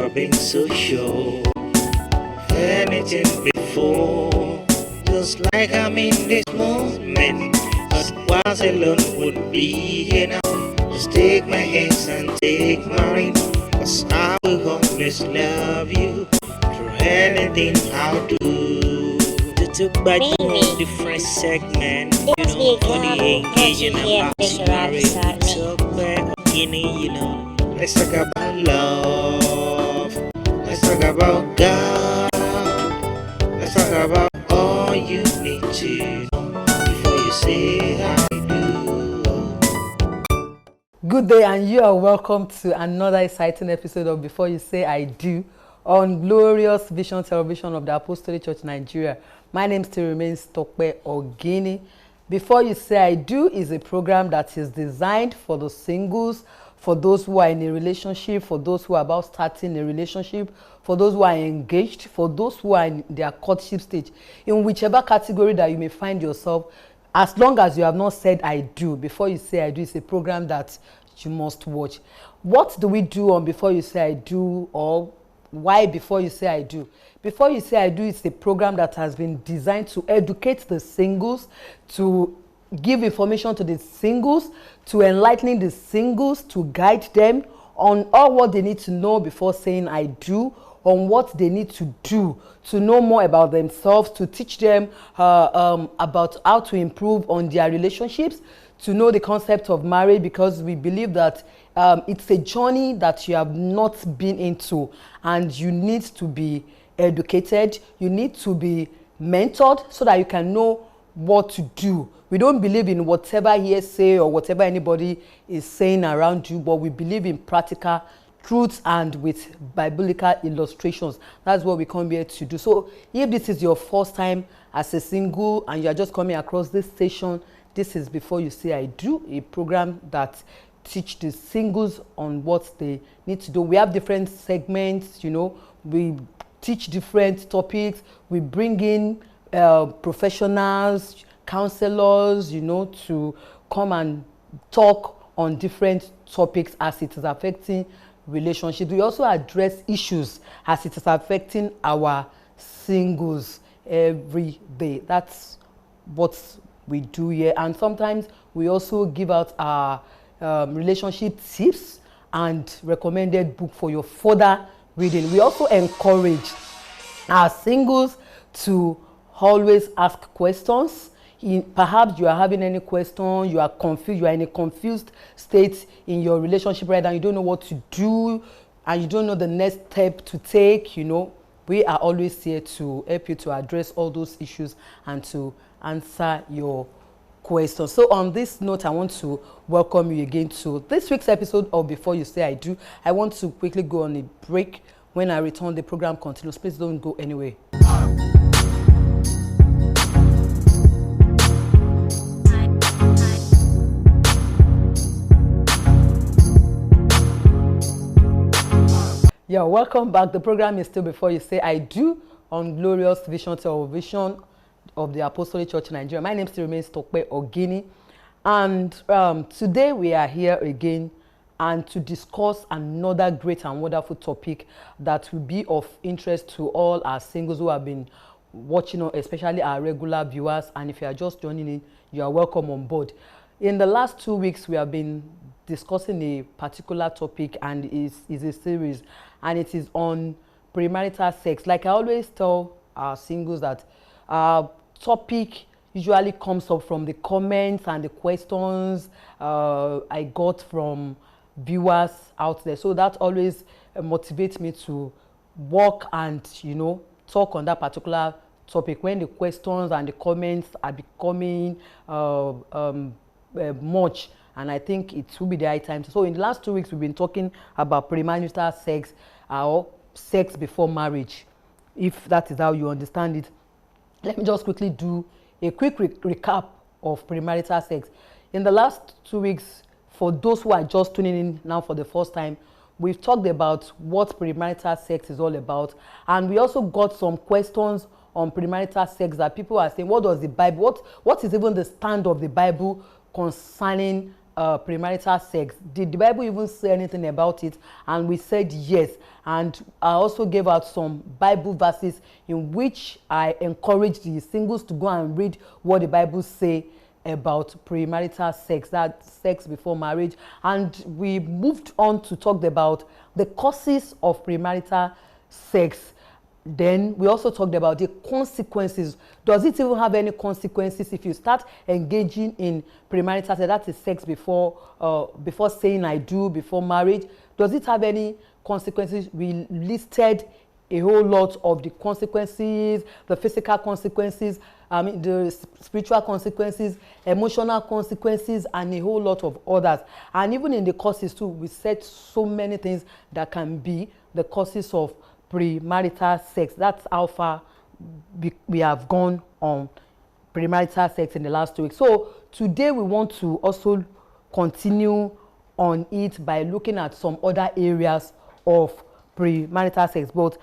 never been so sure of anything before. Just like I'm in this moment, but once alone would be enough. Just take my hands and take mine, 'cause I will always love you through anything I'll do. To back on different segment, for the engaging about Tope Oginni, let's talk about love, let's talk about God, let's talk about all you need to know before you say I do. Good day, and you are welcome to another exciting episode of Before You Say I Do on Glorious Vision Television of the Apostolic Church Nigeria. My name still remains Tope Oginni. Before You Say I Do is a program that is designed for the singles, for those who are in a relationship, for those who are about starting a relationship, for those who are engaged, for those who are in their courtship stage, in whichever category that you may find yourself. As long as you have not said I do, Before You Say I Do is a program that you must watch. What do we do on Before You Say I Do, or why Before You Say I Do? Before You Say I Do is a program that has been designed to educate the singles, to give information to the singles, to enlighten the singles, to guide them on all what they need to know before saying I do, on what they need to do to know more about themselves, to teach them about how to improve on their relationships, to know the concept of marriage, because we believe that it's a journey that you have not been into, and you need to be educated, you need to be mentored so that you can know what to do. We don't believe in whatever hearsay or whatever anybody is saying around you, but we believe in practical truths and with biblical illustrations. That's what we come here to do. So if this is your first time as a single and you are just coming across this station, this is Before You Say I Do, a program that teach the singles on what they need to do. We have different segments, we teach different topics, we bring in professionals, counselors, to come and talk on different topics as it is affecting relationships. We also address issues as it is affecting our singles every day. That's what we do here. And sometimes we also give out our relationship tips and recommended book for your further reading. We also encourage our singles to always ask questions. Perhaps you are having any question, you are confused, you are in a confused state in your relationship right now, you don't know what to do, and you don't know the next step to take, we are always here to help you to address all those issues and to answer your questions. So on this note, I want to welcome you again to this week's episode of Before You Say I Do. I want to quickly go on a break. When I return, the program continues. Please don't go anywhere. Yeah, welcome back. The program is still Before You Say I Do on Glorious Vision Television of the Apostolic Church Nigeria. My name still remains Tope Oginni, and today we are here again and to discuss another great and wonderful topic that will be of interest to all our singles who have been watching, especially our regular viewers. And if you are just joining in, you are welcome on board. In the last 2 weeks, we have been discussing a particular topic, and is a series, and it is on premarital sex. Like I always tell our singles that our topic usually comes up from the comments and the questions I got from viewers out there. So that always motivates me to work and talk on that particular topic when the questions and the comments are becoming much, and I think it will be the high time. So in the last 2 weeks, we've been talking about premarital sex, or sex before marriage, if that is how you understand it. Let me just quickly do a quick recap of premarital sex. In the last 2 weeks, for those who are just tuning in now for the first time, we've talked about what premarital sex is all about, and we also got some questions on premarital sex that people are saying, what does the Bible, what is even the stand of the Bible concerning premarital sex? Did the Bible even say anything about it? And we said yes. And I also gave out some Bible verses in which I encourage the singles to go and read what the Bible say about premarital sex, that sex before marriage. And we moved on to talk about the causes of premarital sex. Then we also talked about the consequences. Does it even have any consequences if you start engaging in premarital sex, that is sex before saying I do, before marriage? Does it have any consequences? We listed a whole lot of the consequences, the physical consequences, the spiritual consequences, emotional consequences, and a whole lot of others. And even in the causes too, we said so many things that can be the causes of premarital sex. That's how far we have gone on premarital sex in the last 2 weeks. So today we want to also continue on it by looking at some other areas of premarital sex. But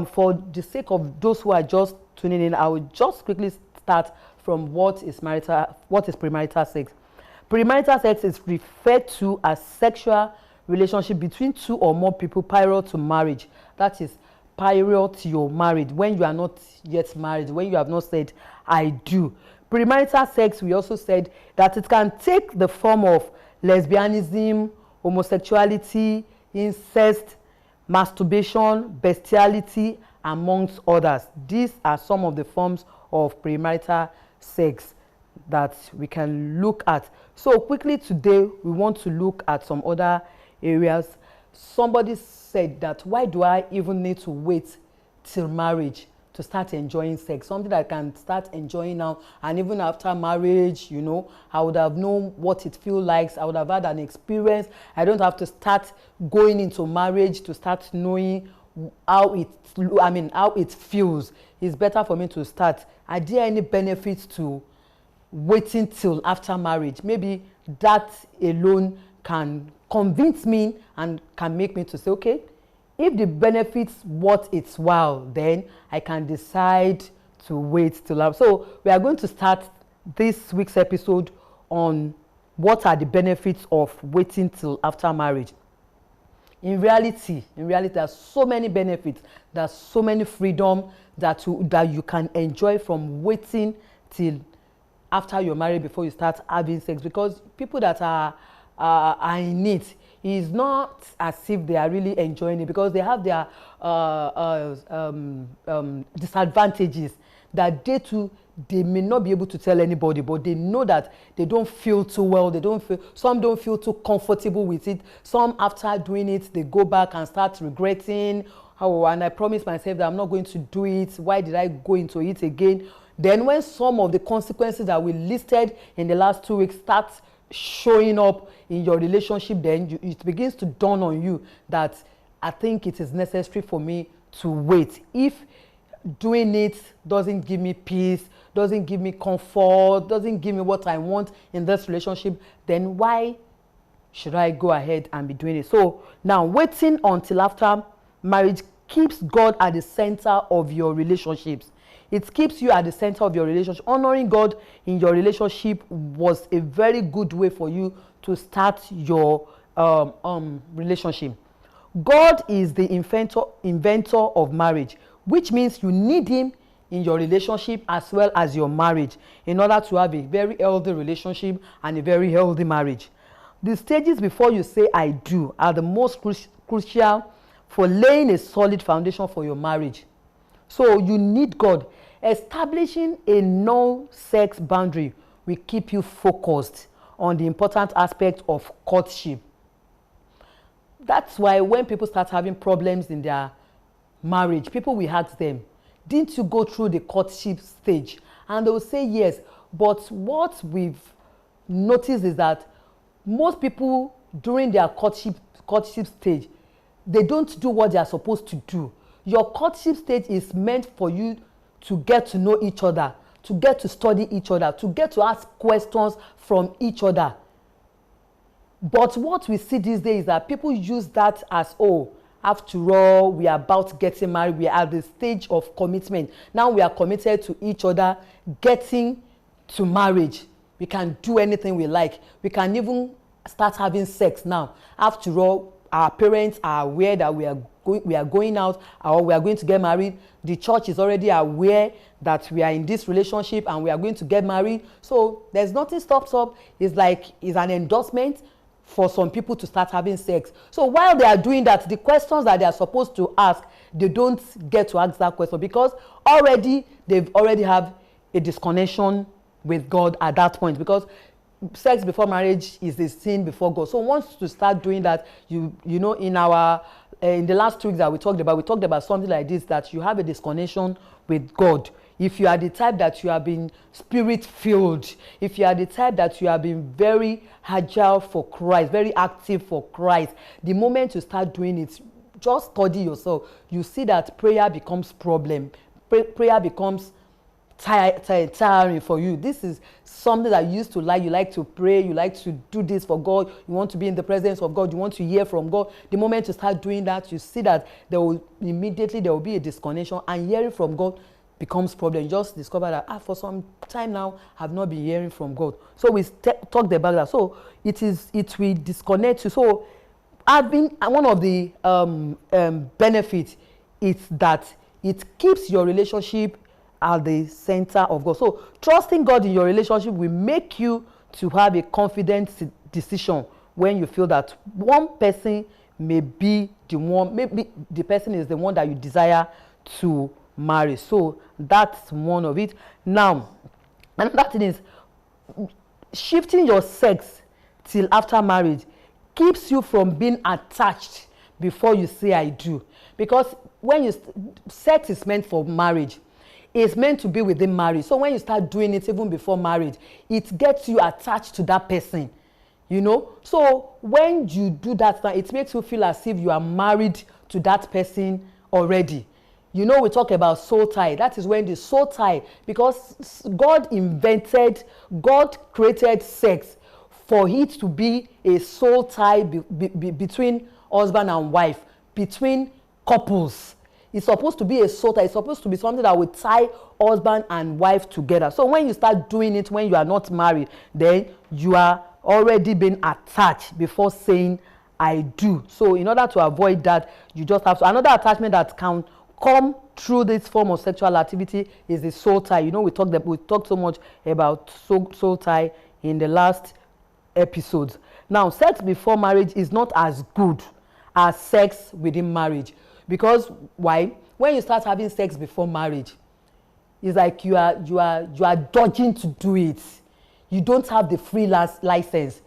for the sake of those who are just tuning in, I will just quickly start from what is premarital sex. Premarital sex is referred to as sexual relationship between two or more people prior to marriage. That is prior to your marriage, when you are not yet married, when you have not said I do. Premarital sex, we also said that it can take the form of lesbianism, homosexuality, incest, masturbation, bestiality, amongst others. These are some of the forms of premarital sex that we can look at. So quickly today, we want to look at some other areas. Somebody said that, why do I even need to wait till marriage to start enjoying sex? Something that I can start enjoying now, and even after marriage, you know, I would have known what it feels like. I would have had an experience. I don't have to start going into marriage to start knowing how it feels. It's better for me to start. Are there any benefits to waiting till after marriage? Maybe that alone can convince me and can make me to say, okay, if the benefits worth its while, then I can decide to wait till after. So we are going to start this week's episode on what are the benefits of waiting till after marriage. In reality, there are so many benefits, there's so many freedom that you can enjoy from waiting till after you're married before you start having sex. Because people that are in it, it's not as if they are really enjoying it, because they have their disadvantages that they may not be able to tell anybody, but they know that they don't feel too well. Some don't feel too comfortable with it. Some, after doing it, they go back and start regretting. Oh, and I promised myself that I'm not going to do it. Why did I go into it again? Then when some of the consequences that we listed in the last 2 weeks start showing up in your relationship, then it begins to dawn on you that I think it is necessary for me to wait. If doing it doesn't give me peace, doesn't give me comfort, doesn't give me what I want in this relationship, then why should I go ahead and be doing it? So now, waiting until after marriage keeps God at the center of your relationships. It keeps you at the center of your relationship. Honoring God in your relationship was a very good way for you to start your relationship. God is the inventor of marriage, which means you need him in your relationship as well as your marriage in order to have a very healthy relationship and a very healthy marriage. The stages before you say I do are the most crucial for laying a solid foundation for your marriage. So you need God. Establishing a no-sex boundary will keep you focused on the important aspect of courtship. That's why when people start having problems in their marriage, people will ask them, didn't you go through the courtship stage? And they will say yes. But what we've noticed is that most people during their courtship stage, they don't do what they are supposed to do. Your courtship stage is meant for you to get to know each other, to get to study each other, to get to ask questions from each other. But what we see these days is that people use that as, oh, after all, we are about getting married, we are at the stage of commitment. Now we are committed to each other, getting to marriage. We can do anything we like. We can even start having sex now. After all, our parents are aware that we are going out, or we are going to get married. The church is already aware that we are in this relationship and we are going to get married. So there's nothing stops up. It's an endorsement for some people to start having sex. So while they are doing that, the questions that they are supposed to ask, they don't get to ask that question, because they've already have a disconnection with God at that point, because sex before marriage is a sin before God. So once you start doing that, you know, in the last 2 weeks that we talked about something like this, that you have a disconnection with God. If you are the type that you have been spirit filled, if you are the type that you have been very agile for Christ, very active for Christ, the moment you start doing it, just study yourself. You see that prayer becomes problem. Prayer becomes tiring for you. This is something that you used to like. You like to pray, you like to do this for God, you want to be in the presence of God, you want to hear from God. The moment you start doing that, you see that there will be a disconnection, and hearing from God becomes problem. You just discover that for some time now I've not been hearing from God. So we talked about that. So it will disconnect you. So one of the benefits is that it keeps your relationship at the center of God. So trusting God in your relationship will make you to have a confident decision when you feel that one person may be the one, maybe the person is the one that you desire to marry. So that's one of it. Now, another thing is shifting your sex till after marriage keeps you from being attached before you say I do. Because sex is meant for marriage. It's meant to be within marriage. So when you start doing it even before marriage, it gets you attached to that person. You know? So when you do that, it makes you feel as if you are married to that person already. You know, we talk about soul tie. That is when the soul tie, because God created sex for it to be a soul tie between husband and wife, between couples. It's supposed to be a soul tie. It's supposed to be something that will tie husband and wife together. So when you start doing it when you are not married, then you are already been attached before saying I do. So in order to avoid that, you just have to. Another attachment that can come through this form of sexual activity is the soul tie. You know, we talked so much about soul tie in the last episodes. Now, sex before marriage is not as good as sex within marriage. Because why? When you start having sex before marriage, it's like you are dodging to do it. You don't have the freelance license.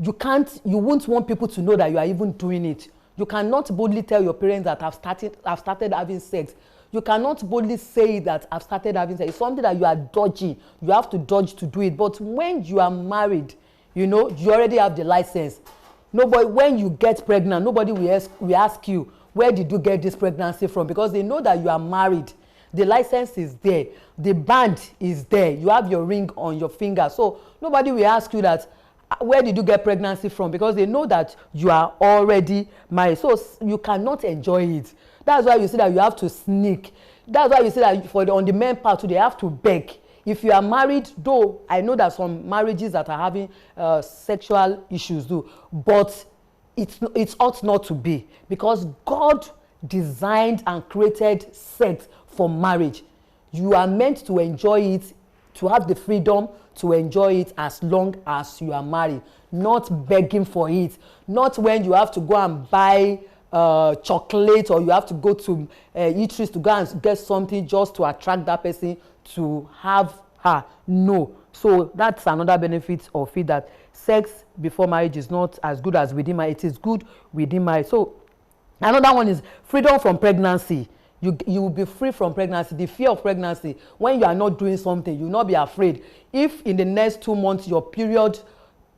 You won't want people to know that you are even doing it. You cannot boldly tell your parents that I've started having sex. You cannot boldly say that I've started having sex. It's something that you are dodging. You have to dodge to do it. But when you are married, you know, you already have the license. When you get pregnant, nobody will ask you, where did you get this pregnancy from? Because they know that you are married. The license is there. The band is there. You have your ring on your finger. So nobody will ask you that, where did you get pregnancy from? Because they know that you are already married. So you cannot enjoy it. That's why you see that you have to sneak. That's why you see that on the men part too, they have to beg. If you are married, though, I know that some marriages that are having sexual issues do, but it ought not to be, because God designed and created sex for marriage. You are meant to enjoy it, to have the freedom to enjoy it as long as you are married, not begging for it, not when you have to go and buy chocolate, or you have to go to eateries to go and get something just to attract that person to have her. No. So that's another benefit of it, that sex before marriage is not as good as within marriage. It is good within marriage. So another one is freedom from pregnancy. You will be free from pregnancy, the fear of pregnancy. When you are not doing something, you will not be afraid. If in the next 2 months your period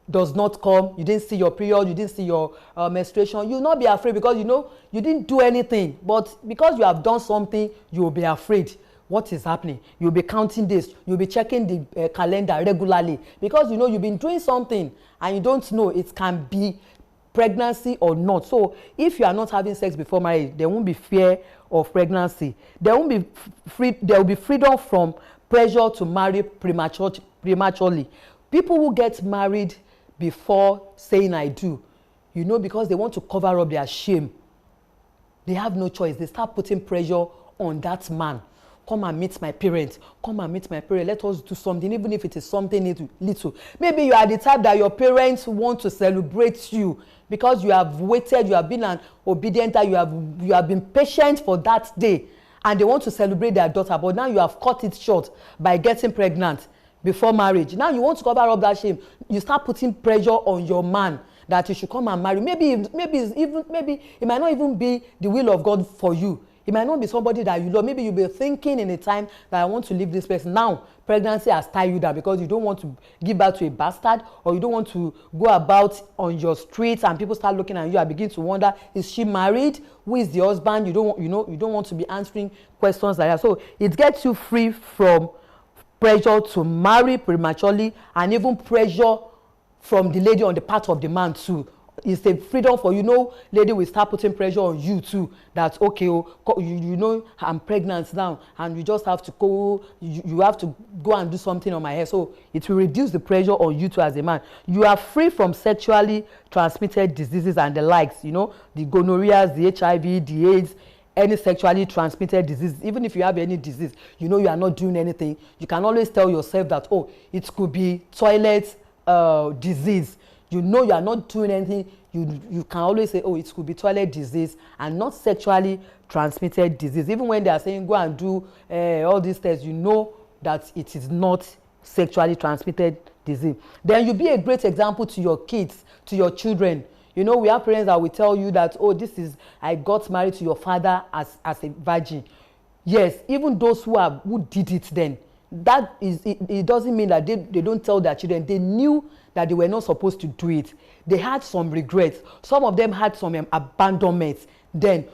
does not come, you didn't see your period, you didn't see your menstruation, you will not be afraid, because you know you didn't do anything. But because you have done something, you will be afraid. What is happening? You'll be counting this. You'll be checking the calendar regularly, because you know you've been doing something and you don't know it can be pregnancy or not. So if you are not having sex before marriage, there won't be fear of pregnancy. There won't be there will be freedom from pressure to marry prematurely. People who get married before saying I do. You know, because they want to cover up their shame. They have no choice. They start putting pressure on that man. Come and meet my parents. Come and meet my parents. Let us do something, even if it is something little. Maybe you are the type that your parents want to celebrate you because you have waited, you have been an obedient, you have been patient for that day, and they want to celebrate their daughter, but now you have cut it short by getting pregnant before marriage. Now you want to cover up that shame. You start putting pressure on your man that you should come and marry. Maybe it might not even be the will of God for you. It might not be somebody that you love. Maybe you'll be thinking in a time that I want to leave this person. Now, pregnancy has tied you down because you don't want to give birth to a bastard, or you don't want to go about on your streets and people start looking at you and begin to wonder, is she married? Who is the husband? You don't want to be answering questions like that. So it gets you free from pressure to marry prematurely, and even pressure from the lady on the part of the man too. It's a freedom for you. No lady will start putting pressure on you too, that okay, you know I'm pregnant now and you just have to go, you have to go and do something on my hair. So it will reduce the pressure on you too as a man. You are free from sexually transmitted diseases and the likes, you know, the gonorrhea, the HIV, the AIDS, any sexually transmitted disease. Even if you have any disease, you know you are not doing anything, you can always tell yourself that, oh, it could be toilet disease. You know you are not doing anything. You can always say, oh, it could be toilet disease and not sexually transmitted disease. Even when they are saying go and do all these tests, you know that it is not sexually transmitted disease. Then you be a great example to your kids, to your children. You know, we have parents that will tell you that, oh, I got married to your father as a virgin. Yes, even those who did it then, it doesn't mean that they don't tell their children. They knew that they were not supposed to do it. They had some regrets. Some of them had some abandonment then.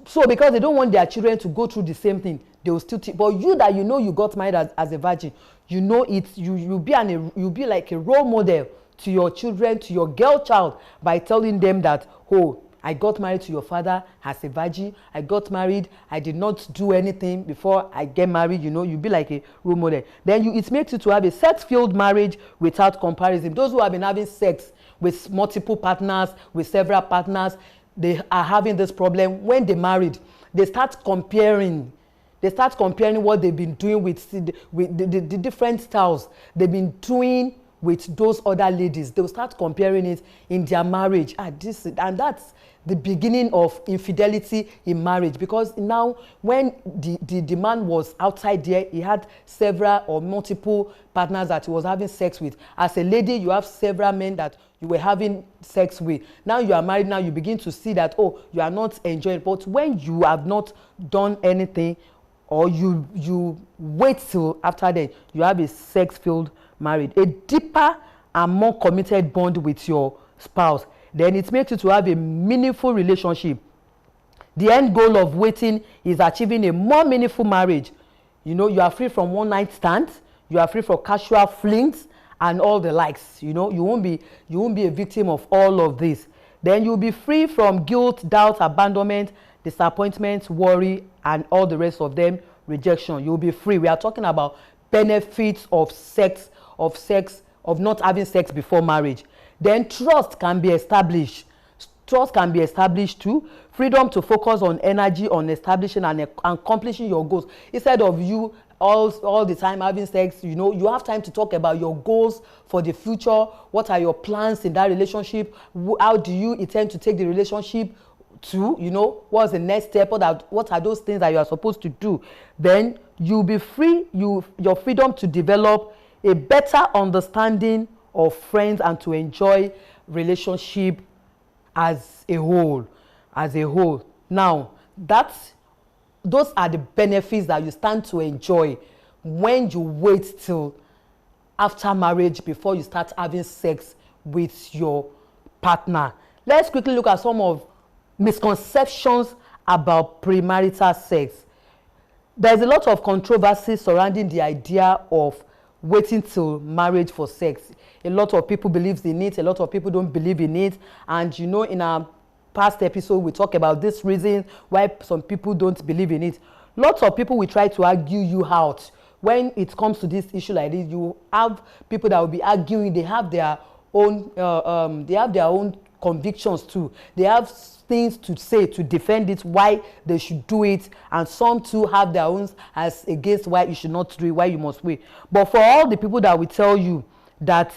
So because they don't want their children to go through the same thing, they will still but you that you know you got married as a virgin, you know it, you'll be like a role model to your children, to your girl child, by telling them that, oh, I got married to your father as a virgin. I got married. I did not do anything before I get married. You know, you be like a role model. Then it makes you to have a sex-filled marriage without comparison. Those who have been having sex with multiple partners, with several partners, they are having this problem. When they married, they start comparing. They start comparing what they've been doing with the different styles they've been doing with those other ladies. They'll start comparing it in their marriage. And that's the beginning of infidelity in marriage, because now when the man was outside there, he had several or multiple partners that he was having sex with. As a lady, you have several men that you were having sex with. Now you are married, now you begin to see that, oh, you are not enjoying. But when you have not done anything, or you wait till after that, you have a sex-filled marriage, a deeper and more committed bond with your spouse. Then it makes you to have a meaningful relationship. The end goal of waiting is achieving a more meaningful marriage. You know, you are free from one night stands, you are free from casual flings and all the likes. You know, you won't be a victim of all of this. Then you'll be free from guilt, doubt, abandonment, disappointment, worry, and all the rest of them, rejection. You'll be free. We are talking about benefits of not having sex before marriage. Then trust can be established. Trust can be established too. Freedom to focus on energy, on establishing and accomplishing your goals. Instead of you all the time having sex, you know, you have time to talk about your goals for the future. What are your plans in that relationship? How do you intend to take the relationship to, you know, what's the next step? What are those things that you are supposed to do? Then you'll be free, your freedom to develop a better understanding of friends and to enjoy relationship as a whole. Now, those are the benefits that you stand to enjoy when you wait till after marriage before you start having sex with your partner. Let's quickly look at some of misconceptions about premarital sex. There's a lot of controversy surrounding the idea of waiting till marriage for sex. A lot of people believe in it, a lot of people don't believe in it. And you know, in our past episode, we talk about this reason why some people don't believe in it. Lots of people will try to argue you out. When it comes to this issue like this, you have people that will be arguing, they have their own convictions too. They have things to say to defend it, why they should do it, and some too have their own as against why you should not do it, why you must wait. But for all the people that will tell you that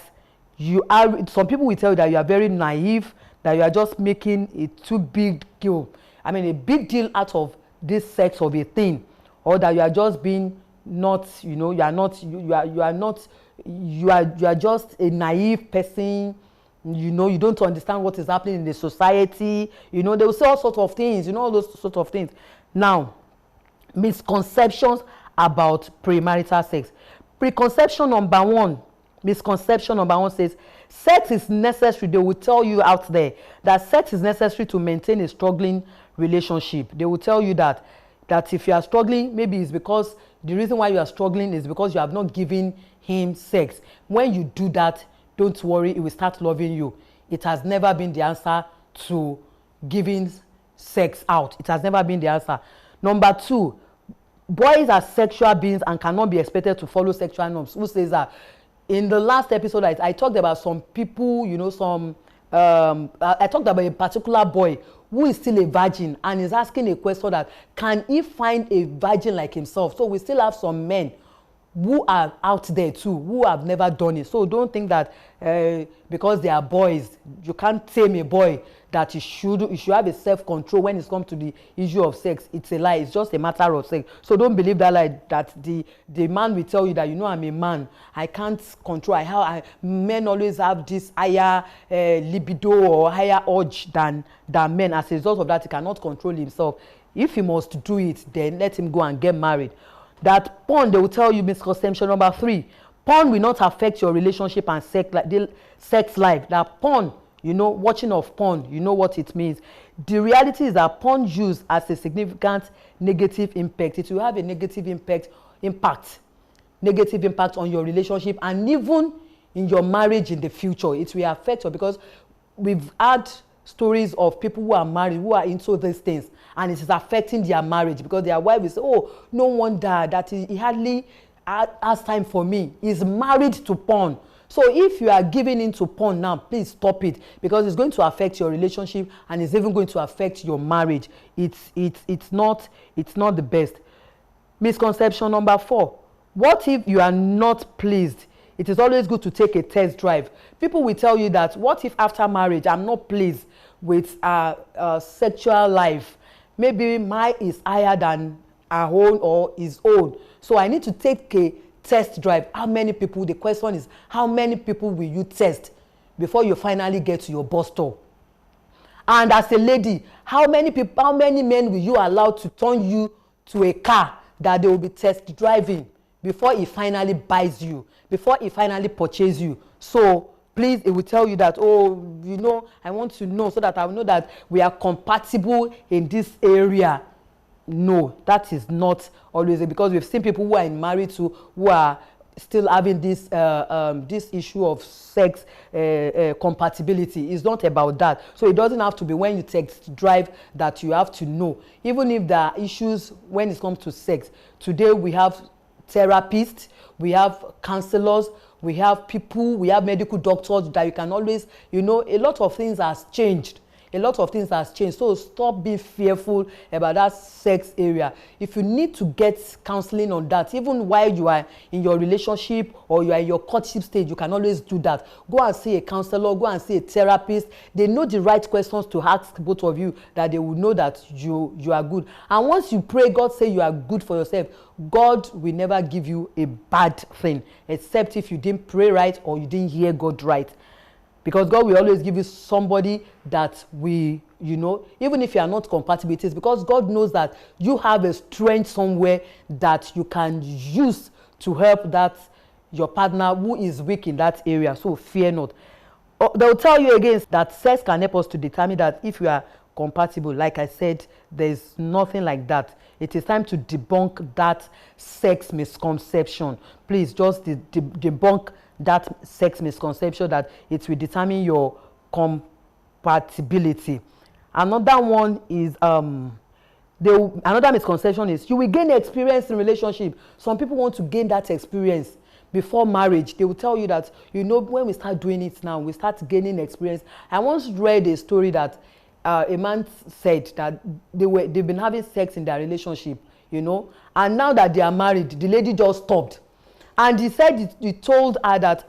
some people will tell you that you are very naive, that you are just making a too big deal. I mean, a big deal out of this sex of a thing, or that you are just being not, you are just a naive person. You don't understand what is happening in the society. They will say all sorts of things. All those sorts of things. Now, misconceptions about premarital sex. Misconception number one says sex is necessary. They will tell you out there that sex is necessary to maintain a struggling relationship. They will tell you that if you are struggling, maybe it's because the reason why you are struggling is because you have not given him sex. When you do that, don't worry, he will start loving you. It has never been the answer to giving sex out. It has never been the answer. Number two, boys are sexual beings and cannot be expected to follow sexual norms. Who says that? In the last episode, I talked about some people, I talked about a particular boy who is still a virgin and is asking a question that, can he find a virgin like himself? So we still have some men who are out there too, who have never done it. So don't think that because they are boys, you can't tame a boy that you should have a self-control when it comes to the issue of sex. It's a lie. It's just a matter of sex. So don't believe that lie, that the man will tell you that, I'm a man, I can't control. Men always have this higher libido or higher urge than men. As a result of that, he cannot control himself. If he must do it, then let him go and get married. That porn, they will tell you, misconception number 3, porn will not affect your relationship and sex life. That porn, watching of porn, you know what it means. The reality is that porn use as a significant negative impact. It will have a negative impact on your relationship and even in your marriage in the future. It will affect you, because we've had stories of people who are married who are into these things, and it is affecting their marriage because their wife will say, oh, no wonder that he hardly has time for me. He's married to porn. So if you are giving into porn now, please stop it, because it's going to affect your relationship and it's even going to affect your marriage. It's not the best. Misconception number 4. What if you are not pleased? It is always good to take a test drive. People will tell you that, what if after marriage I'm not pleased with sexual life? Maybe mine is higher than our own or his own. So I need to take a test drive. How many people? The question is, how many people will you test before you finally get to your bus stop? And as a lady, how many men will you allow to turn you to a car that they will be test driving before he finally buys you, before he finally purchases you? So please, it will tell you that, I want to know so that I will know that we are compatible in this area. No, that is not always it, because we've seen people who are married to who are still having this issue of sex compatibility. It's not about that. So it doesn't have to be when you test drive that you have to know. Even if there are issues when it comes to sex. Today we have therapists, we have counselors, we have medical doctors that you can always, a lot of things has changed. So stop being fearful about that sex area. If you need to get counseling on that, even while you are in your relationship or you are in your courtship stage, you can always do that. Go and see a counselor, go and see a therapist. They know the right questions to ask both of you, that they will know that you are good. And once you pray, God say you are good for yourself, God will never give you a bad thing, except if you didn't pray right or you didn't hear God right. Because God will always give you somebody that even if you are not compatible, it is because God knows that you have a strength somewhere that you can use to help your partner who is weak in that area. So fear not. They'll tell you again that sex can help us to determine that if you are compatible. Like I said, there's nothing like that. It is time to debunk that sex misconception. Please just debunk that sex misconception that it will determine your compatibility. Another one is another misconception is you will gain experience in relationship. Some people want to gain that experience before marriage, they will tell you that, you know, when we start doing it now, we start gaining experience. I once read a story that a man said that they've been having sex in their relationship, you know, and now that they are married, the lady just stopped. And he said, he told her that,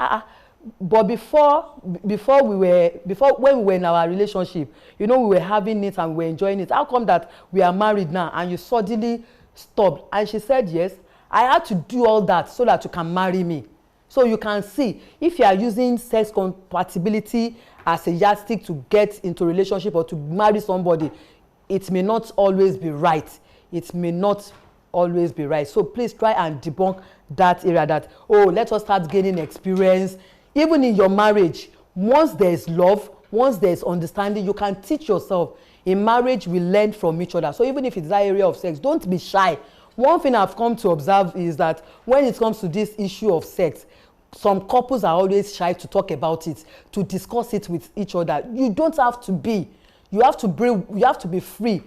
but when we were in our relationship, you know, we were having it and we were enjoying it. How come that we are married now and you suddenly stopped? And she said, yes, I had to do all that so that you can marry me. So you can see, if you are using sex compatibility as a yardstick to get into a relationship or to marry somebody, it may not always be right. It may not always be right. So please try and debunk that area that, oh, let us start gaining experience. Even in your marriage, once there is love, once there is understanding, you can teach yourself. In marriage, we learn from each other. So even if it's that area of sex, don't be shy. One thing I've come to observe is that when it comes to this issue of sex, some couples are always shy to talk about it, to discuss it with each other. You don't have to be. You have to be free.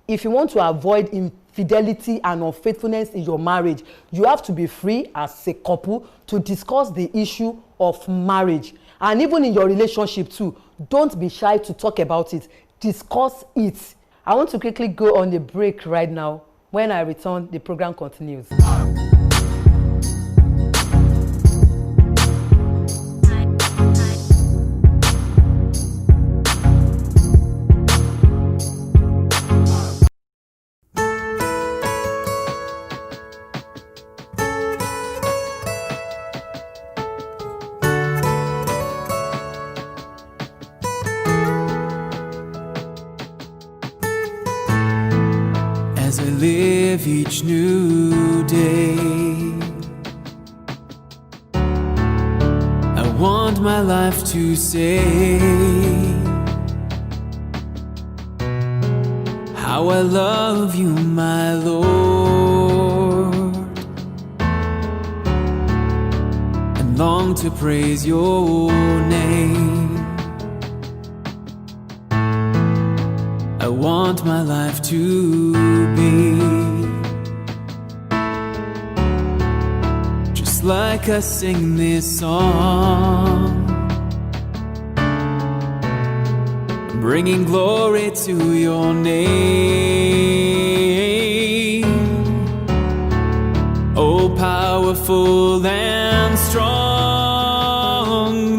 If you want to avoid infidelity and unfaithfulness in your marriage, you have to be free as a couple to discuss the issue of marriage. And even in your relationship too, don't be shy to talk about it. Discuss it. I want to quickly go on a break right now. When I return, the program continues. As I live each new day, I want my life to say how I love you, my Lord, and long to praise your name. I want my life to be just like I sing this song, bringing glory to your name. Oh, powerful and strong,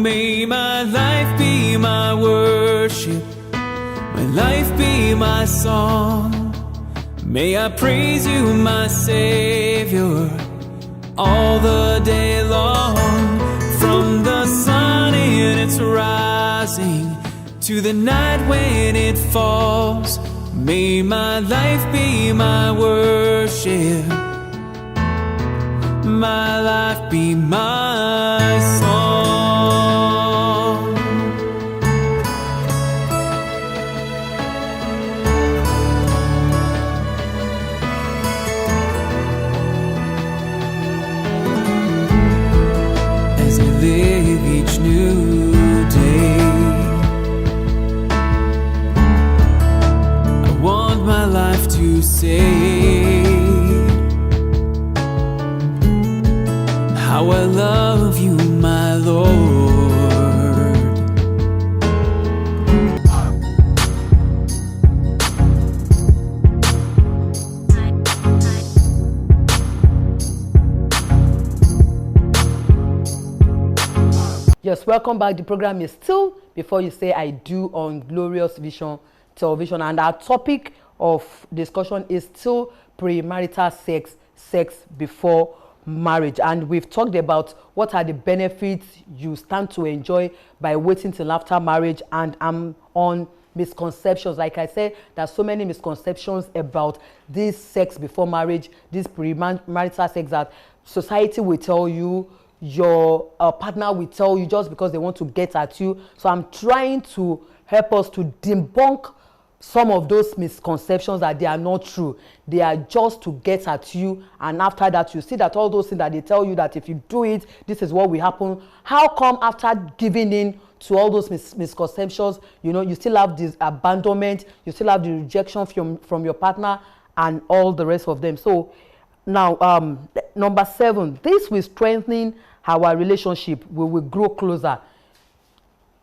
may my life be my worship, my life be my song. May I praise you, my Savior, all the day long. From the sun in its rising to the night when it falls, may my life be my worship, my life be my song. As I live each new day, I want my life to say how I love you, my Lord. Yes, welcome back. The program is still Before You Say I Do on Glorious Vision Television, and our topic of discussion is still premarital sex, sex before marriage. And we've talked about what are the benefits you stand to enjoy by waiting till after marriage, and I'm on misconceptions. Like I said, there's so many misconceptions about this sex before marriage, this premarital sex, that society will tell you, your partner will tell you, just because they want to get at you. So I'm trying to help us to debunk some of those misconceptions that they are not true. They are just to get at you, and after that you see that all those things that they tell you that if you do it, this is what will happen. How come after giving in to all those misconceptions, you know, you still have this abandonment, you still have the rejection from your partner and all the rest of them? So now, number 7, this will strengthen our relationship, we will grow closer.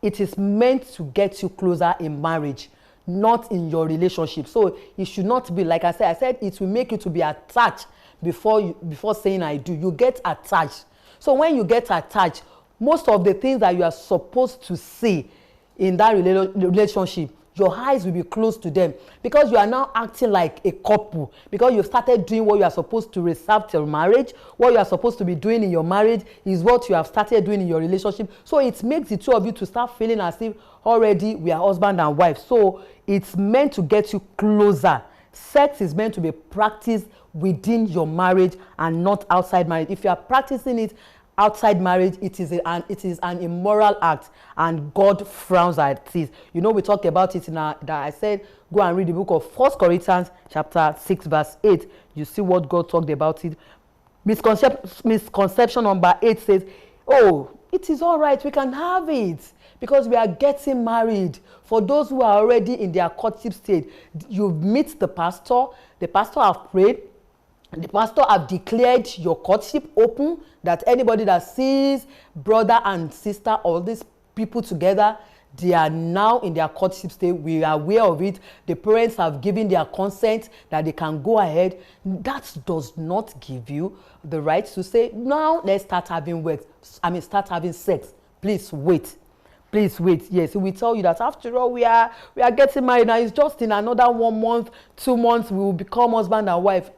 It is meant to get you closer in marriage, not in your relationship. So it should not be, like I said it will make you to be attached before saying I do. You get attached. So when you get attached, most of the things that you are supposed to see in that relationship, your eyes will be close to them, because you are now acting like a couple, because you've started doing what you are supposed to reserve till marriage. What you are supposed to be doing in your marriage is what you have started doing in your relationship. So it makes the two of you to start feeling as if already we are husband and wife. So it's meant to get you closer. Sex is meant to be practiced within your marriage and not outside marriage. If you are practicing it outside marriage, it is an immoral act, and God frowns at it. You know, we talked about it that I said go and read the book of 1 Corinthians chapter 6 verse 8. You see what God talked about it. Misconception number 8 says, oh, it is all right, we can have it because we are getting married. For those who are already in their courtship stage, you meet the pastor have prayed, the pastor have declared your courtship open, that anybody that sees brother and sister, all these people together, they are now in their courtship stage. We are aware of it. The parents have given their consent that they can go ahead. That does not give you the right to say, now let's start having start having sex. Please wait. Please wait. Yes, we tell you that after all, we are getting married now. It's just in another 1 month, 2 months, we will become husband and wife.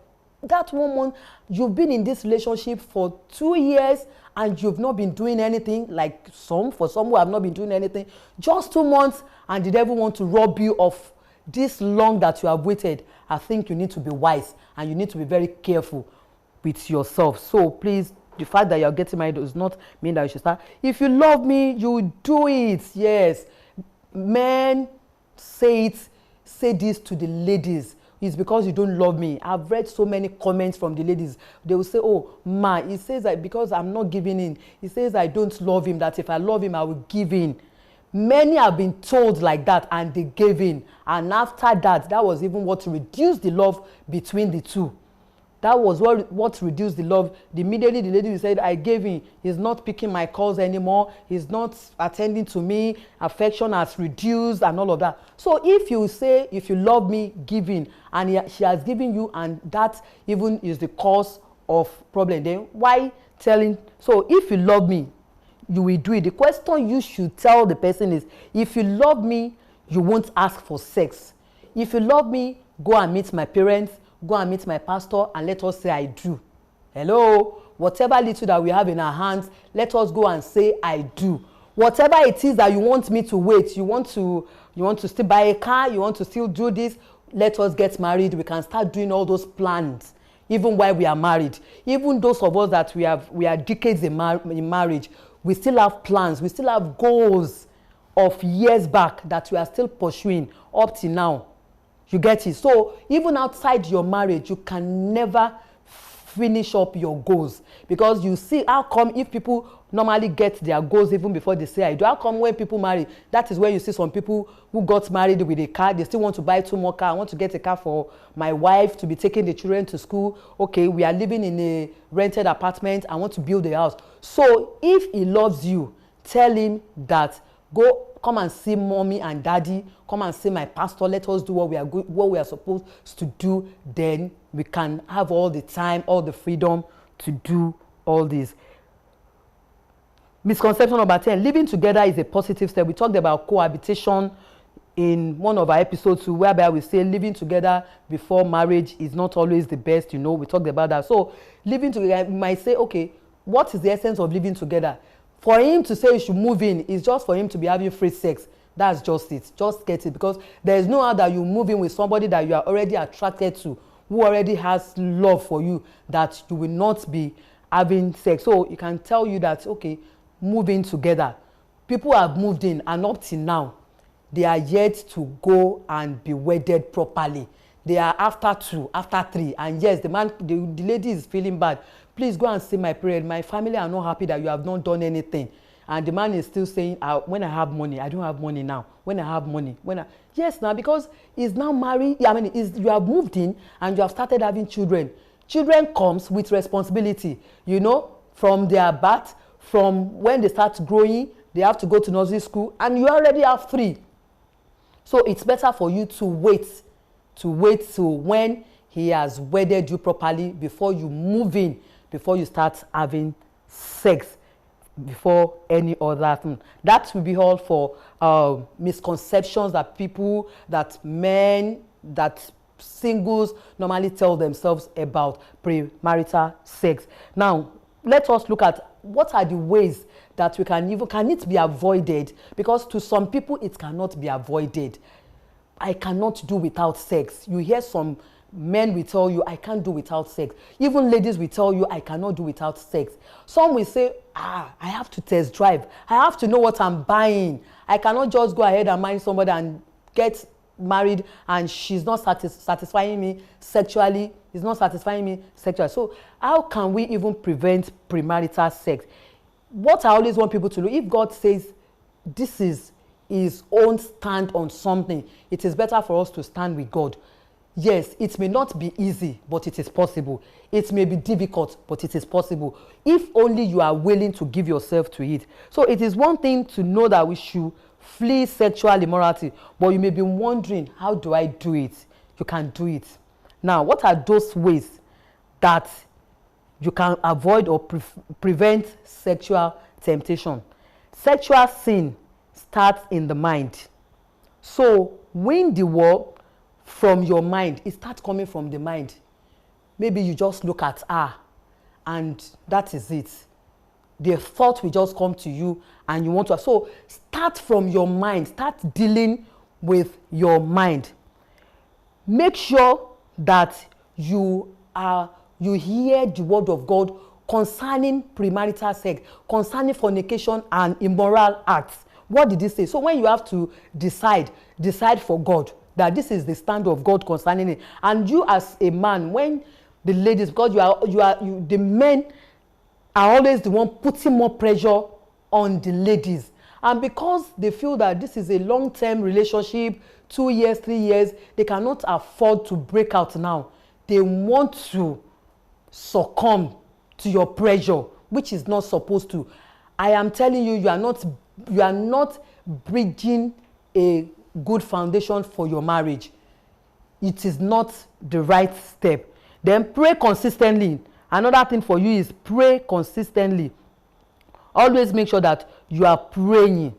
That 1 month, you've been in this relationship for 2 years and you've not been doing anything, like for some who have not been doing anything, just 2 months, and the devil want to rob you of this long that you have waited. I think you need to be wise and you need to be very careful with yourself. So please, the fact that you're getting married does not mean that you should start. If you love me, you do it. Yes. Men, say this to the ladies. It's because you don't love me. I've read so many comments from the ladies. They will say, oh, ma, he says that because I'm not giving in. He says I don't love him, that if I love him, I will give in. Many have been told like that and they gave in. And after that, that was even what reduced the love between the two. That was what reduced the love. Immediately the lady said, I gave in. He's not picking my calls anymore. He's not attending to me. Affection has reduced and all of that. So if you say, if you love me, give in. And she has given you, and that even is the cause of problem. Then why telling? So if you love me, you will do it. The question you should tell the person is, if you love me, you won't ask for sex. If you love me, go and meet my parents. Go and meet my pastor and let us say I do. Hello? Whatever little that we have in our hands, let us go and say I do. Whatever it is that you want me to wait, you want to still buy a car, you want to still do this, let us get married. We can start doing all those plans even while we are married. Even those of us that we are decades in marriage, we still have plans, we still have goals of years back that we are still pursuing up till now. You get it? So even outside your marriage, you can never finish up your goals, because you see, how come if people normally get their goals even before they say I do? How come when people marry, that is where you see some people who got married with a car, they still want to buy 2 more cars. I want to get a car for my wife to be taking the children to school. Okay, we are living in a rented apartment. I want to build a house. So if he loves you, tell him that come and see mommy and daddy, come and see my pastor, let us do what we are supposed to do. Then we can have all the time, all the freedom to do all this. Misconception number 10, living together is a positive step. We talked about cohabitation in one of our episodes, whereby we say living together before marriage is not always the best. We talked about that. So living together, we might say, okay, what is the essence of living together? For him to say you should move in is just for him to be having free sex. That's just it. Just get it. Because there is no how that you move in with somebody that you are already attracted to, who already has love for you, that you will not be having sex. So you can tell you that, okay, move in together. People have moved in, and up till now, they are yet to go and be wedded properly. They are after 2, after 3. And yes, the lady is feeling bad. Please go and see my parents. My family are not happy that you have not done anything. And the man is still saying, when I have money, I don't have money now. When I have money, yes, now, because he's now married. You have moved in and you have started having children. Children comes with responsibility, from their birth, from when they start growing, they have to go to nursery school, and you already have 3. So it's better for you to wait till when he has wedded you properly before you move in, before you start having sex, before any other thing. That will be all for misconceptions that men, that singles normally tell themselves about premarital sex. Now, let us look at what are the ways that we can it be avoided? Because to some people it cannot be avoided. I cannot do without sex. You hear some men will tell you, I can't do without sex. Even ladies will tell you, I cannot do without sex. Some will say, I have to test drive. I have to know what I'm buying. I cannot just go ahead and marry somebody and get married and she's not satisfying me sexually. It's not satisfying me sexually. So how can we even prevent premarital sex? What I always want people to do, if God says this is his own stand on something, it is better for us to stand with God. Yes, it may not be easy, but it is possible. It may be difficult, but it is possible. If only you are willing to give yourself to it. So it is one thing to know that we should flee sexual immorality, but you may be wondering, how do I do it? You can do it. Now, what are those ways that you can avoid or prevent sexual temptation? Sexual sin starts in the mind. So win the war from your mind. It starts coming from the mind. Maybe you just look at her and that is it. The thought will just come to you and you want to. So start from your mind. Start dealing with your mind. Make sure that you hear the word of God concerning premarital sex, concerning fornication and immoral acts. What did he say? So when you have to decide for God that this is the stand of God concerning it. And you as a man, when the ladies, because the men are always the one putting more pressure on the ladies. And because they feel that this is a long-term relationship, 2 years, 3 years, they cannot afford to break out now. They want to succumb to your pressure, which is not supposed to. I am telling you, you are not bridging a good foundation for your marriage. It is not the right step. Then pray consistently. Another thing for you is pray consistently. Always make sure that you are praying.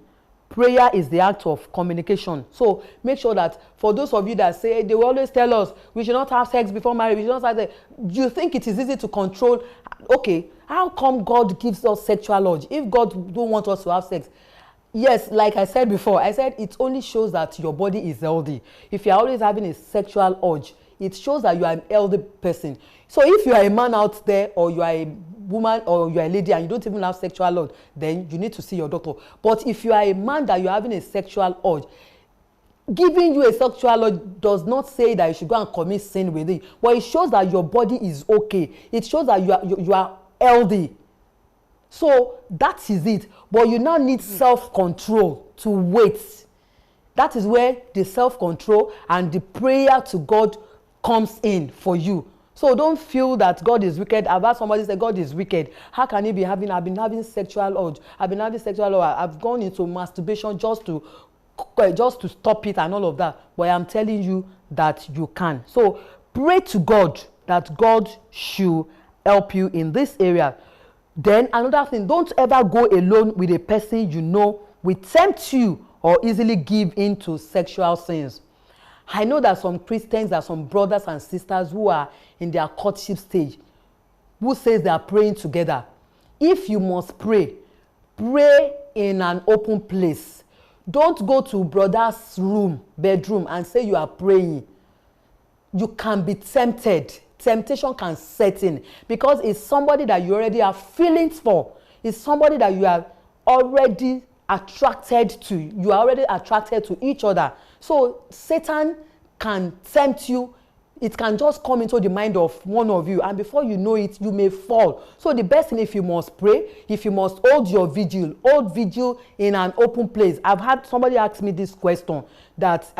Prayer is the act of communication. So make sure that for those of you that say, they will always tell us we should not have sex before marriage, we should not have sex. You think it is easy to control? Okay, how come God gives us sexual urge? If God don't want us to have sex, yes, like I said before, I said it only shows that your body is healthy. If you're always having a sexual urge, it shows that you are an healthy person. So if you are a man out there, or you are a woman, or you are a lady and you don't even have sexual urge, then you need to see your doctor. But if you are a man that you're having a sexual urge, giving you a sexual urge does not say that you should go and commit sin with it, but it shows that your body is okay. It shows that you are healthy. So that is it. But you now need self-control to wait. That is where the self-control and the prayer to God comes in for you. So don't feel that God is wicked. I've heard somebody say God is wicked. How can he be having? I've been having sexual urge. I've gone into masturbation just to stop it and all of that. But I'm telling you that you can. So pray to God that God should help you in this area. Then another thing, don't ever go alone with a person you know will tempt you or easily give in to sexual sins. I know that some Christians, there are some brothers and sisters who are in their courtship stage, who says they are praying together. If you must pray, pray in an open place. Don't go to brother's bedroom and say you are praying. You can be tempted. Temptation can set in because it's somebody that you already have feelings for. It's somebody that you are already attracted to. You are already attracted to each other. So Satan can tempt you. It can just come into the mind of one of you, and before you know it, you may fall. So the best thing, if you must pray, if you must hold vigil in an open place. I've had somebody ask me this question, that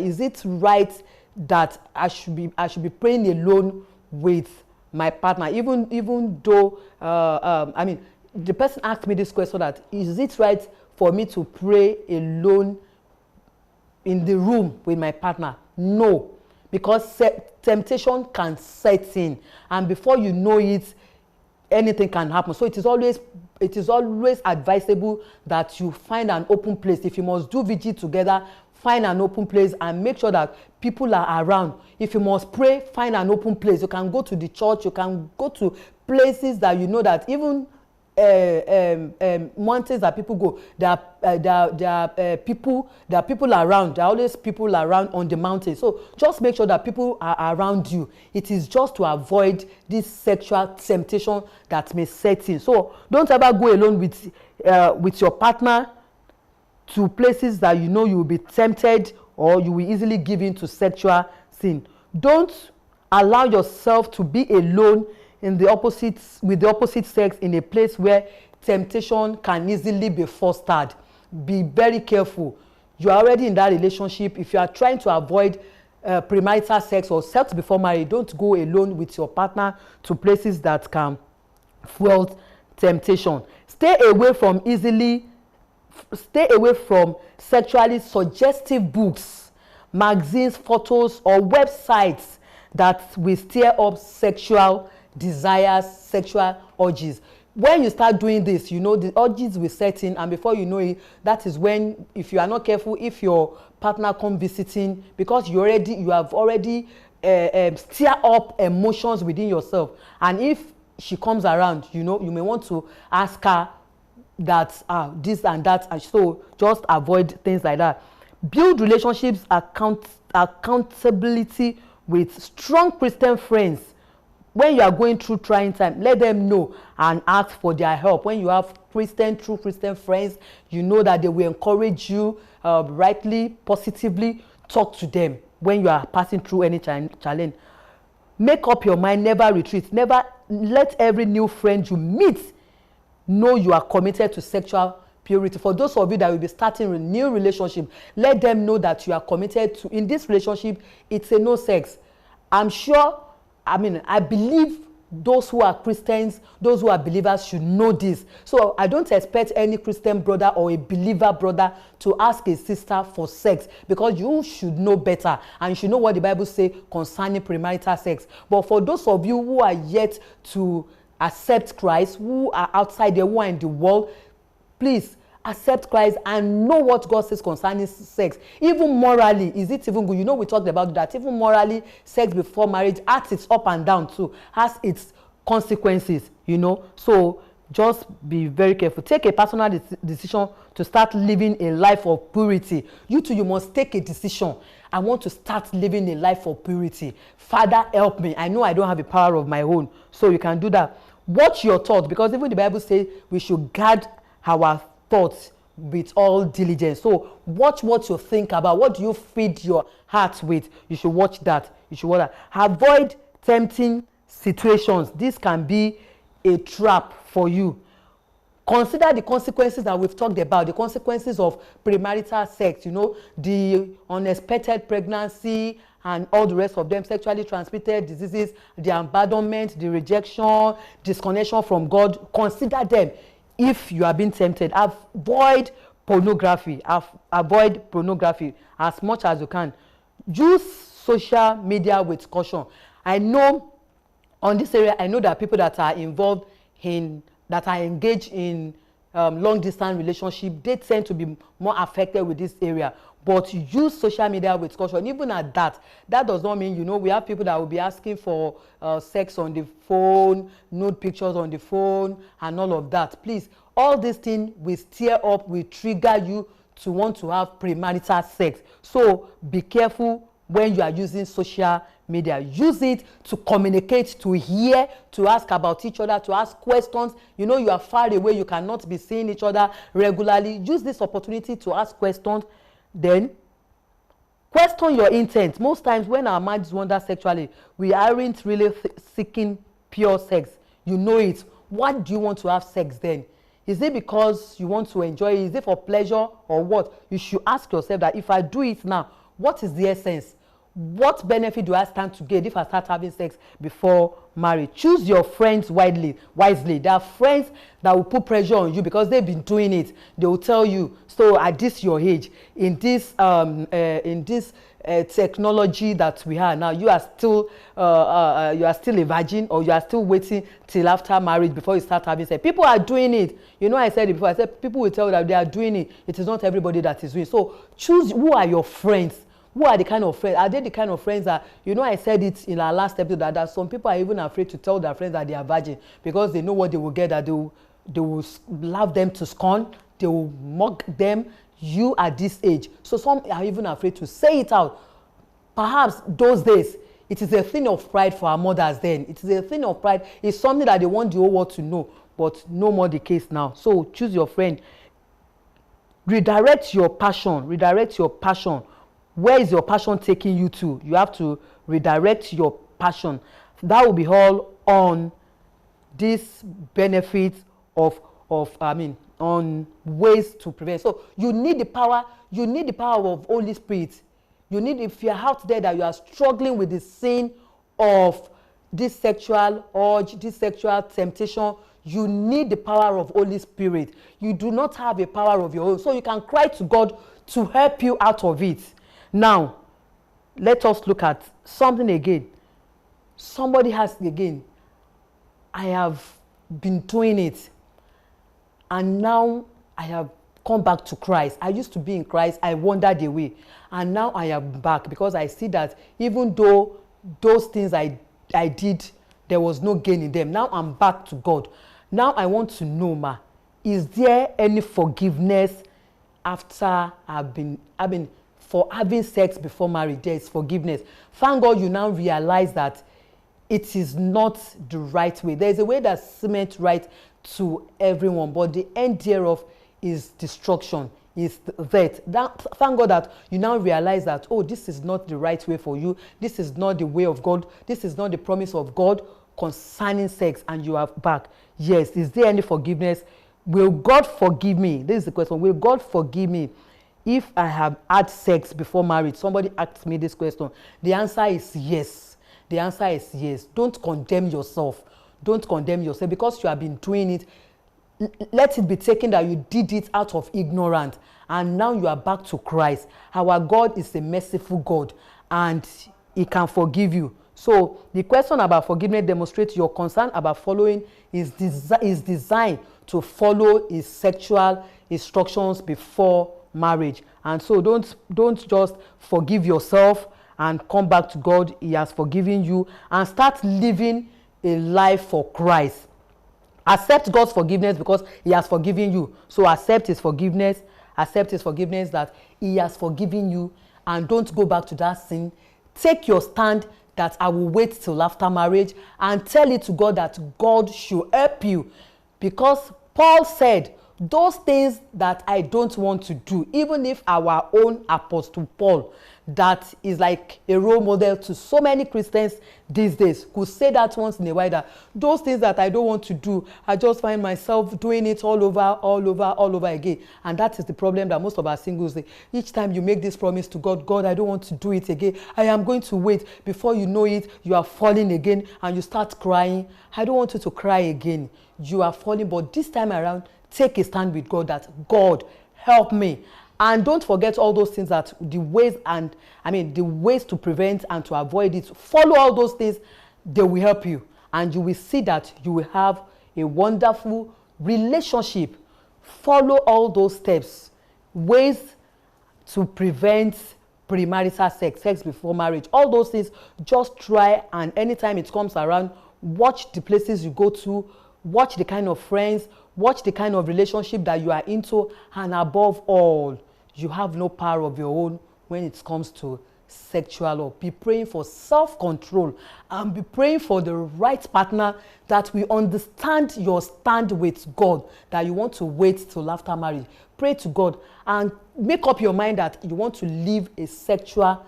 is it right that I should be praying alone with my partner, even though the person asked me this question, that is it right for me to pray alone in the room with my partner? No, because temptation can set in, and before you know it, anything can happen. So it is always advisable that you find an open place. If you must do vigil together, find an open place and make sure that people are around. If you must pray, find an open place. You can go to the church, you can go to places that you know that even mountains that people go, there are people around. There are always people around on the mountain. So just make sure that people are around you. It is just to avoid this sexual temptation that may set in. So don't ever go alone with your partner to places that you know you will be tempted or you will easily give in to sexual sin. Don't allow yourself to be alone with the opposite sex in a place where temptation can easily be fostered. Be very careful. You are already in that relationship. If you are trying to avoid premarital sex or sex before marriage, don't go alone with your partner to places that can fuel temptation. Stay away from sexually suggestive books, magazines, photos, or websites that will stir up sexual desires, sexual urges. When you start doing this, you know the urges will set in, and before you know it, that is when, if you are not careful, if your partner come visiting, because you have already stir up emotions within yourself, and if she comes around, you know, you may want to ask her that this and that, and so just avoid things like that. Build relationships, accountability with strong Christian friends. When you are going through trying time, let them know and ask for their help. When you have true Christian friends, you know that they will encourage you rightly, positively. Talk to them when you are passing through any challenge. Make up your mind, never retreat. Never let every new friend you meet know you are committed to sexual purity. For those of you that will be starting a new relationship, let them know that you are committed to, in this relationship, it's a no sex. I believe those who are Christians, those who are believers should know this. So I don't expect any Christian brother or a believer brother to ask a sister for sex, because you should know better and you should know what the Bible says concerning premarital sex. But for those of you who are yet to accept Christ, who are outside there, who are in the world, please accept Christ and know what God says concerning sex. Even morally, is it even good? You know, we talked about that. Even morally, sex before marriage has its up and down too, has its consequences, you know. So just be very careful. Take a personal decision to start living a life of purity. You too, you must take a decision. I want to start living a life of purity. Father, help me. I know I don't have a power of my own, so you can do that. Watch your thoughts, because even the Bible says we should guard our thoughts with all diligence. So watch what you think about. What do you feed your heart with? You should watch that. You should watch that. Avoid tempting situations. This can be a trap for you. Consider the consequences that we've talked about, the consequences of premarital sex, you know, the unexpected pregnancy and all the rest of them, sexually transmitted diseases, the abandonment, the rejection, disconnection from God. Consider them. If you are being tempted, avoid pornography. Avoid pornography as much as you can. Use social media with caution. I know on this area, I know there are people that are involved that are engaged in long distance relationship. They tend to be more affected with this area. But use social media with caution. Even at that does not mean, you know, we have people that will be asking for sex on the phone, nude pictures on the phone, and all of that. Please, all these things will stir up, will trigger you to want to have premarital sex. So be careful when you are using social media. Use it to communicate, to hear, to ask about each other, to ask questions. You know, you are far away, you cannot be seeing each other regularly. Use this opportunity to ask questions. Then question your intent. Most times when our minds wander sexually, we aren't really seeking pure sex. You know it. What do you want to have sex then? Is it because you want to enjoy it? Is it for pleasure or what? You should ask yourself that if I do it now, what is the essence? what benefit do I stand to gain if I start having sex before marriage? Choose your friends wisely. There are friends that will put pressure on you because they've been doing it. They will tell you, so at this your age, in this technology that we have now, you are still a virgin, or you are still waiting till after marriage before you start having sex. People are doing it. You know, I said it before. I said people will tell you that they are doing it. It is not everybody that is doing it. So choose who are your friends. Who are the kind of friends? Are they the kind of friends that, you know, I said it in our last episode that some people are even afraid to tell their friends that they are virgin because they know what they will get, that they will love them to scorn, they will mock them. You at this age. So some are even afraid to say it out. Perhaps those days, it is a thing of pride for our mothers then. It is a thing of pride. It's something that they want the whole world to know, but no more the case now. So choose your friend. Redirect your passion. Redirect your passion. Where is your passion taking you to? You have to redirect your passion. That will be all on this benefit on ways to prevent. So you need the power of Holy Spirit. You need, if you're out there that you are struggling with the sin of this sexual urge, this sexual temptation, you need the power of Holy Spirit. You do not have a power of your own. So you can cry to God to help you out of it. Now, let us look at something again. Somebody has, again, I have been doing it, and now I have come back to Christ. I used to be in Christ. I wandered away, and now I am back because I see that even though those things I did, there was no gain in them. Now I'm back to God. Now I want to know, is there any forgiveness after for having sex before marriage? There is forgiveness. Thank God you now realize that it is not the right way. There is a way that seems right to everyone, but the end thereof is destruction, is death. Thank God that you now realize that, oh, this is not the right way for you. This is not the way of God. This is not the promise of God concerning sex, and you are back. Yes, is there any forgiveness? Will God forgive me? This is the question. Will God forgive me if I have had sex before marriage? Somebody asked me this question. The answer is yes. The answer is yes. Don't condemn yourself. Don't condemn yourself because you have been doing it. Let it be taken that you did it out of ignorance, and now you are back to Christ. Our God is a merciful God, and He can forgive you. So the question about forgiveness demonstrates your concern about following is designed to follow His sexual instructions before marriage. And so don't just forgive yourself and come back to God. He has forgiven you, and start living a life for Christ. Accept God's forgiveness because He has forgiven you. So accept His forgiveness. Accept His forgiveness that He has forgiven you, and don't go back to that sin. Take your stand that I will wait till after marriage, and tell it to God that God should help you. Because Paul said, those things that I don't want to do, even if our own Apostle Paul, that is like a role model to so many Christians these days, could say that once in a while, that those things that I don't want to do, I just find myself doing it all over again. And that is the problem that most of our singles say. Each time you make this promise to God, God, I don't want to do it again. I am going to wait. Before you know it, you are falling again, and you start crying. I don't want you to cry again. You are falling, but this time around, take a stand with God that, God, help me. And don't forget all those things, that the ways to prevent and to avoid it. Follow all those things. They will help you. And you will see that you will have a wonderful relationship. Follow all those steps. Ways to prevent premarital sex, sex before marriage. All those things, just try, and anytime it comes around, watch the places you go to, watch the kind of friends, watch the kind of relationship that you are into, and above all, you have no power of your own when it comes to sexual love. Be praying for self-control, and be praying for the right partner that will understand your stand with God, that you want to wait till after marriage. Pray to God and make up your mind that you want to live a sexual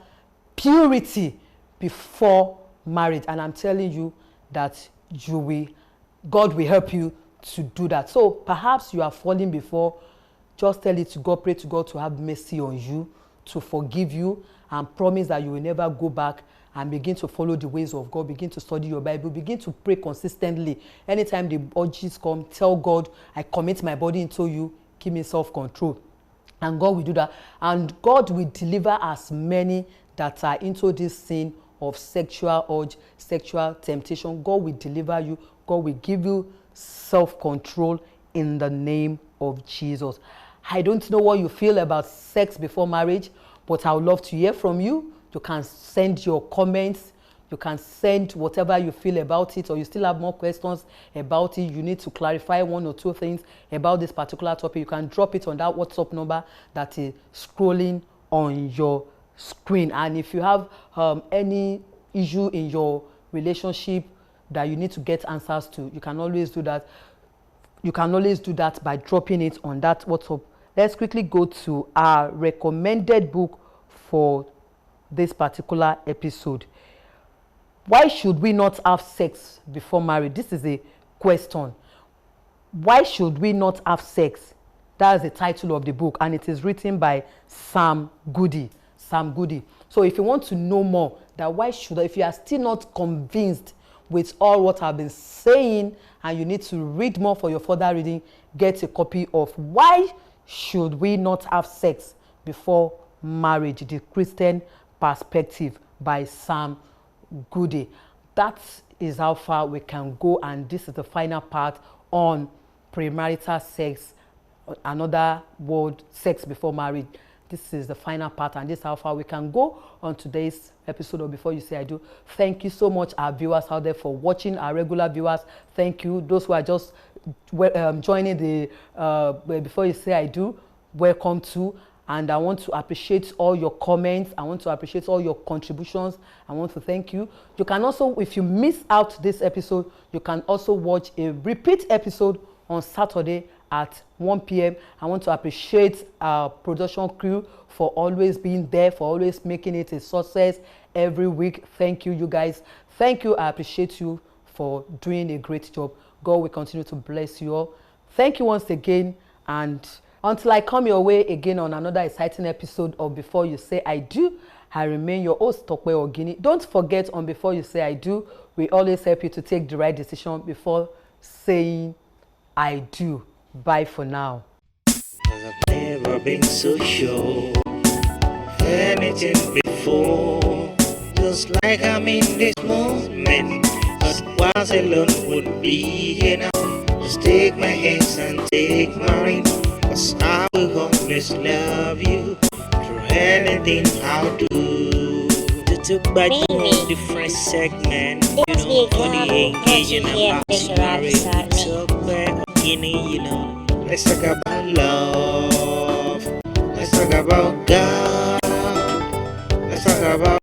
purity before marriage. And I'm telling you that God will help you to do that. So perhaps you are falling before, just tell it to God, pray to God to have mercy on you, to forgive you and promise that you will never go back, and begin to follow the ways of God. Begin to study your Bible. Begin to pray consistently. Anytime the urges come, tell God, I commit my body into you. Give me self-control. And God will do that. And God will deliver as many that are into this sin of sexual urge, sexual temptation. God will deliver you. God will give you self-control in the name of Jesus. I don't know what you feel about sex before marriage, but I would love to hear from you. You can send your comments. You can send whatever you feel about it, or you still have more questions about it. You need to clarify one or two things about this particular topic. You can drop it on that WhatsApp number that is scrolling on your screen. And if you have any issue in your relationship that you need to get answers to, you can always do that. You can always do that by dropping it on that WhatsApp. Let's quickly go to our recommended book for this particular episode. Why should we not have sex before marriage? This is a question. Why should we not have sex? That's the title of the book, and it is written by Sam Goody. Sam Goody. So if you want to know more, that why should, if you are still not convinced with all what I've been saying, and you need to read more for your further reading, get a copy of Why Should We Not Have Sex Before Marriage? The Christian Perspective by Sam Goody. That is how far we can go, and this is the final part on premarital sex, another word, sex before marriage. This is the final part, and this is how far we can go on today's episode of Before You Say I Do. Thank you so much, our viewers out there, for watching, our regular viewers. Thank you. Those who are just joining the Before You Say I Do, welcome to. And I want to appreciate all your comments. I want to appreciate all your contributions. I want to thank you. You can also, if you miss out this episode, you can also watch a repeat episode on Saturday at 1 p.m. I want to appreciate our production crew for always being there, for always making it a success every week. Thank you, you guys. Thank you. I appreciate you for doing a great job. God will continue to bless you all. Thank you once again, and until I come your way again on another exciting episode of Before You Say I Do, I remain your host, Tope Oginni. Don't forget, on Before You Say I Do, we always help you to take the right decision before saying I do. Bye for now. I've never been so sure of anything before, just like I'm in this moment. But once alone would be enough. Just take my hands and take mine, 'cause I will always love you through anything I'll do. To back on different segment, you know, for the engaging about marriage. Tope Oginni, you know. Let's talk about love. Let's talk about God. Let's talk about